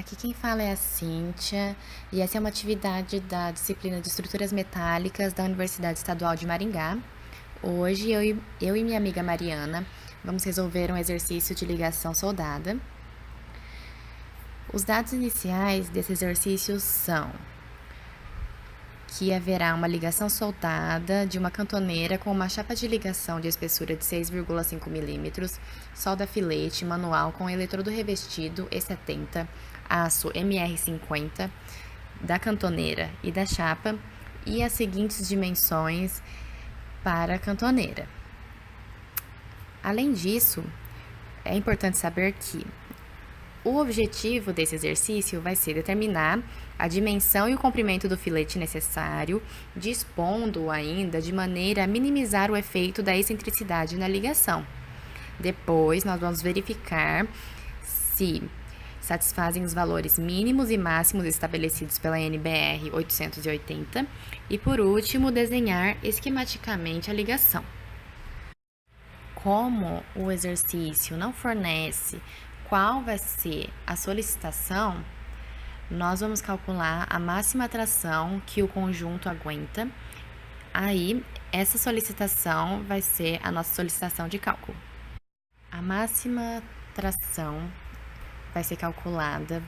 Aqui quem fala é a Cíntia, e essa é uma atividade da disciplina de Estruturas Metálicas da Universidade Estadual de Maringá. Hoje eu e minha amiga Mariana vamos resolver um exercício de ligação soldada. Os dados iniciais desse exercício são que haverá uma ligação soldada de uma cantoneira com uma chapa de ligação de espessura de 6,5 mm, solda filete manual com eletrodo revestido E70, aço MR50 da cantoneira e da chapa e as seguintes dimensões para a cantoneira. Além disso, é importante saber que o objetivo desse exercício vai ser determinar a dimensão e o comprimento do filete necessário, dispondo ainda de maneira a minimizar o efeito da excentricidade na ligação. Depois, nós vamos verificar se satisfazem os valores mínimos e máximos estabelecidos pela NBR 880 e, por último, desenhar esquematicamente a ligação. Como o exercício não fornece qual vai ser a solicitação, nós vamos calcular a máxima tração que o conjunto aguenta. Aí, essa solicitação vai ser a nossa solicitação de cálculo. A máxima tração vai ser calculada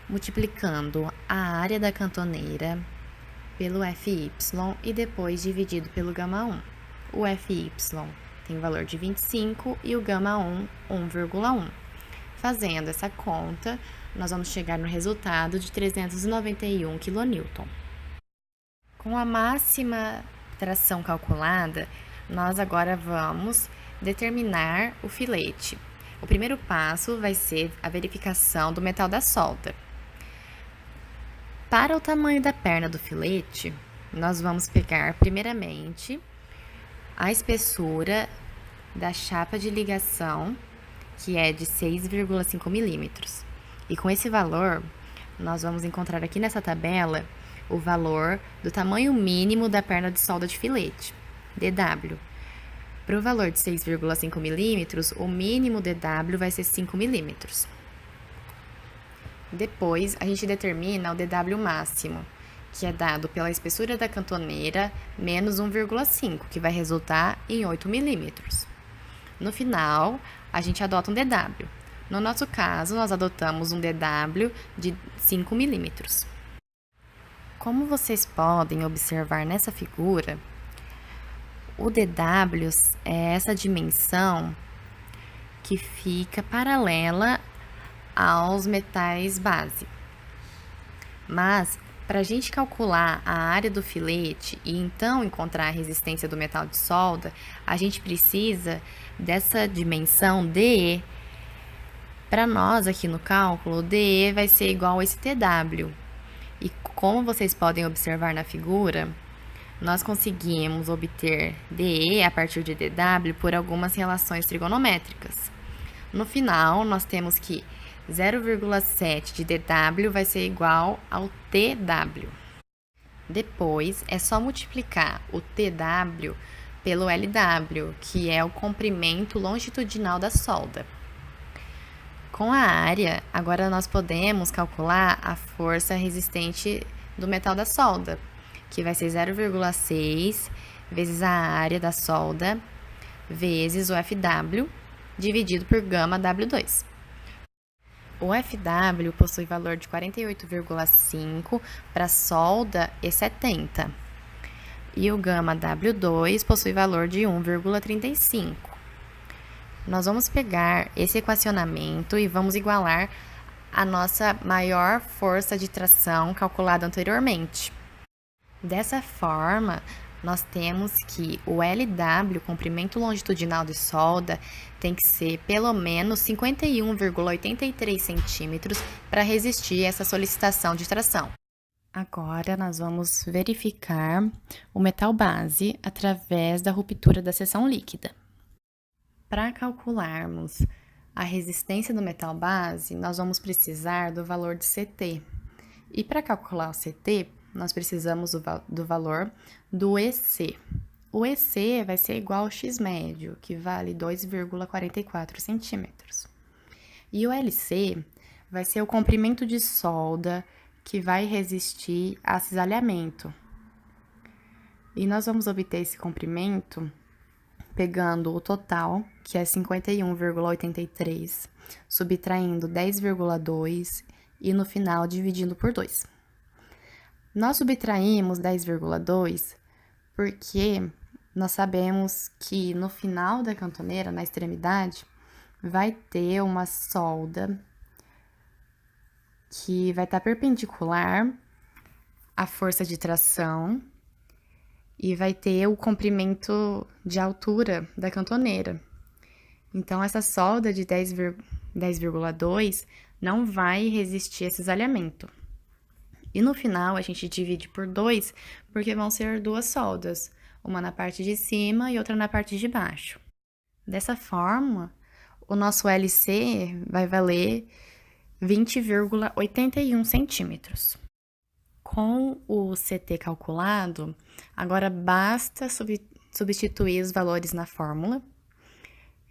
multiplicando a área da cantoneira pelo FY e depois dividido pelo γ1. O FY tem valor de 25 e o γ1, 1,1. Fazendo essa conta, nós vamos chegar no resultado de 391 kN. Com a máxima tração calculada, nós agora vamos determinar o filete. O primeiro passo vai ser a verificação do metal da solda. Para o tamanho da perna do filete, nós vamos pegar primeiramente a espessura da chapa de ligação, que é de 6,5 mm. E com esse valor, nós vamos encontrar aqui nessa tabela o valor do tamanho mínimo da perna de solda de filete, DW. Para o valor de 6,5 mm, o mínimo DW vai ser 5 mm. Depois, a gente determina o DW máximo, que é dado pela espessura da cantoneira menos 1,5, que vai resultar em 8 mm. No final, a gente adota um DW. No nosso caso, nós adotamos um DW de 5 mm. Como vocês podem observar nessa figura, o DW é essa dimensão que fica paralela aos metais base. Mas, para a gente calcular a área do filete e então encontrar a resistência do metal de solda, a gente precisa dessa dimensão DE. Para nós aqui no cálculo, DE vai ser igual a esse TW. E como vocês podem observar na figura, nós conseguimos obter DE a partir de DW por algumas relações trigonométricas. No final, nós temos que 0,7 de DW vai ser igual ao TW. Depois, é só multiplicar o TW pelo LW, que é o comprimento longitudinal da solda. Com a área, agora nós podemos calcular a força resistente do metal da solda, que vai ser 0,6 vezes a área da solda vezes o FW dividido por γW2. O FW possui valor de 48,5 para solda E70 e o γW2 possui valor de 1,35. Nós vamos pegar esse equacionamento e vamos igualar a nossa maior força de tração calculada anteriormente. Dessa forma, nós temos que o LW, comprimento longitudinal de solda, tem que ser pelo menos 51,83 centímetros para resistir a essa solicitação de tração. Agora, nós vamos verificar o metal base através da ruptura da seção líquida. Para calcularmos a resistência do metal base, nós vamos precisar do valor de CT. E para calcular o CT, nós precisamos do valor do EC. O EC vai ser igual ao X médio, que vale 2,44 centímetros. E o LC vai ser o comprimento de solda que vai resistir a cisalhamento. E nós vamos obter esse comprimento pegando o total, que é 51,83, subtraindo 10,2 e no final dividindo por 2. Nós subtraímos 10,2 porque nós sabemos que no final da cantoneira, na extremidade, vai ter uma solda que vai estar perpendicular à força de tração e vai ter o comprimento de altura da cantoneira. Então, essa solda de 10,2 não vai resistir a esse cisalhamento. E no final, a gente divide por 2, porque vão ser duas soldas, uma na parte de cima e outra na parte de baixo. Dessa forma, o nosso LC vai valer 20,81 centímetros. Com o CT calculado, agora basta substituir os valores na fórmula,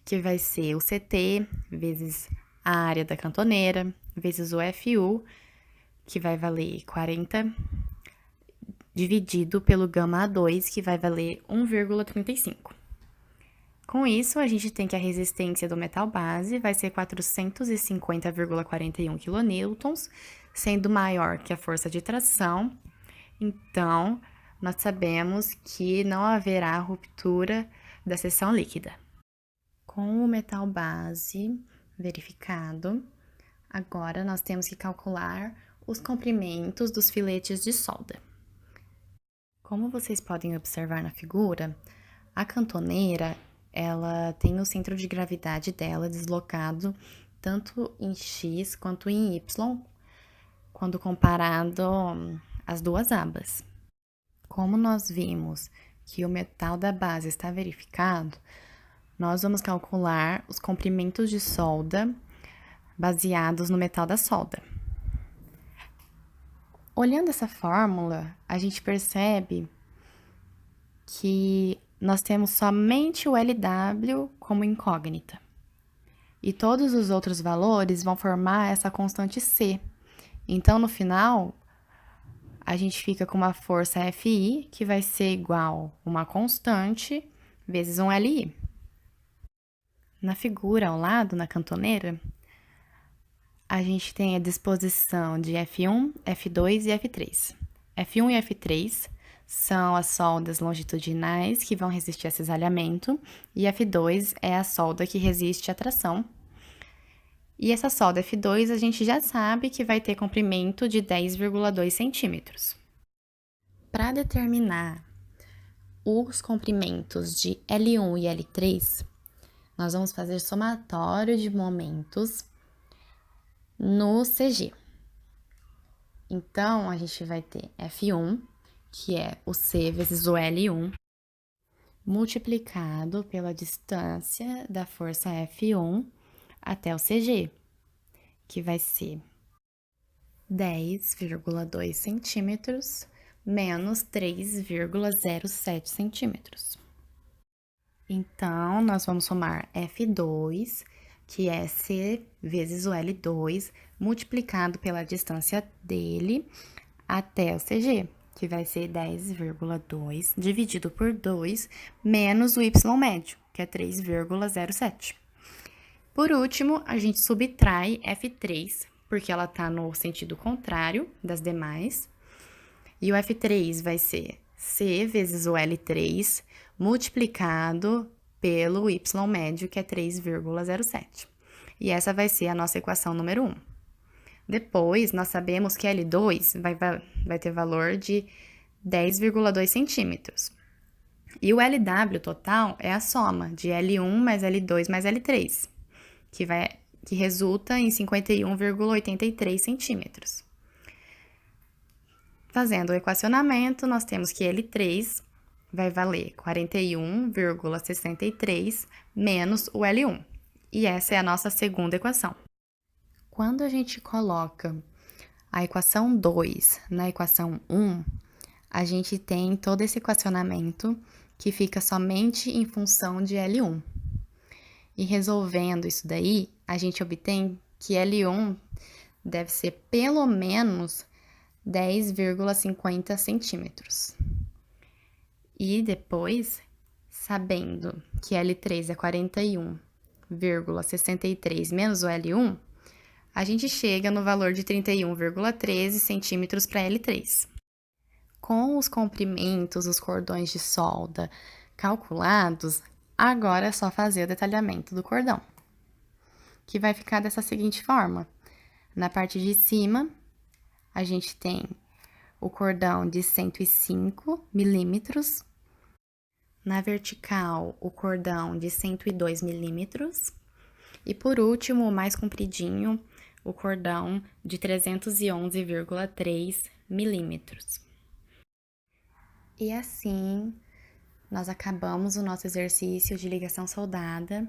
que vai ser o CT vezes a área da cantoneira, vezes o FU, que vai valer 40, dividido pelo gama A2, que vai valer 1,35. Com isso, a gente tem que a resistência do metal base vai ser 450,41 kN, sendo maior que a força de tração. Então, nós sabemos que não haverá ruptura da seção líquida. Com o metal base verificado, agora nós temos que calcular os comprimentos dos filetes de solda. Como vocês podem observar na figura, a cantoneira, ela tem o centro de gravidade dela deslocado tanto em X quanto em Y, quando comparado às duas abas. Como nós vimos que o metal da base está verificado, nós vamos calcular os comprimentos de solda baseados no metal da solda. Olhando essa fórmula, a gente percebe que nós temos somente o LW como incógnita. E todos os outros valores vão formar essa constante C. Então, no final, a gente fica com uma força FI, que vai ser igual a uma constante vezes um LI. Na figura ao lado, na cantoneira, a gente tem a disposição de F1, F2 e F3. F1 e F3 são as soldas longitudinais que vão resistir a cisalhamento, e F2 é a solda que resiste à tração. E essa solda F2 a gente já sabe que vai ter comprimento de 10,2 centímetros. Para determinar os comprimentos de L1 e L3, nós vamos fazer somatório de momentos no CG. Então, a gente vai ter F1, que é o C vezes o L1, multiplicado pela distância da força F1 até o CG, que vai ser 10,2 centímetros menos 3,07 centímetros. Então, nós vamos somar F2, que é C vezes o L2, multiplicado pela distância dele até o CG, que vai ser 10,2 dividido por 2, menos o Y médio, que é 3,07. Por último, a gente subtrai F3, porque ela está no sentido contrário das demais. E o F3 vai ser C vezes o L3, multiplicado pelo Y médio, que é 3,07. E essa vai ser a nossa equação número 1. Depois, nós sabemos que L2 vai ter valor de 10,2 centímetros. E o LW total é a soma de L1 mais L2 mais L3, que resulta em 51,83 centímetros. Fazendo o equacionamento, nós temos que L3 vai valer 41,63 menos o L1. E essa é a nossa segunda equação. Quando a gente coloca a equação 2 na equação 1, a gente tem todo esse equacionamento que fica somente em função de L1. E resolvendo isso daí, a gente obtém que L1 deve ser pelo menos 10,50 centímetros. E depois, sabendo que L3 é 41,63 menos o L1, a gente chega no valor de 31,13 centímetros para L3. Com os comprimentos, os cordões de solda calculados, agora é só fazer o detalhamento do cordão, que vai ficar dessa seguinte forma. Na parte de cima, a gente tem o cordão de 105 milímetros. Na vertical, o cordão de 102 milímetros. E por último, o mais compridinho, o cordão de 311,3 milímetros. E assim, nós acabamos o nosso exercício de ligação soldada.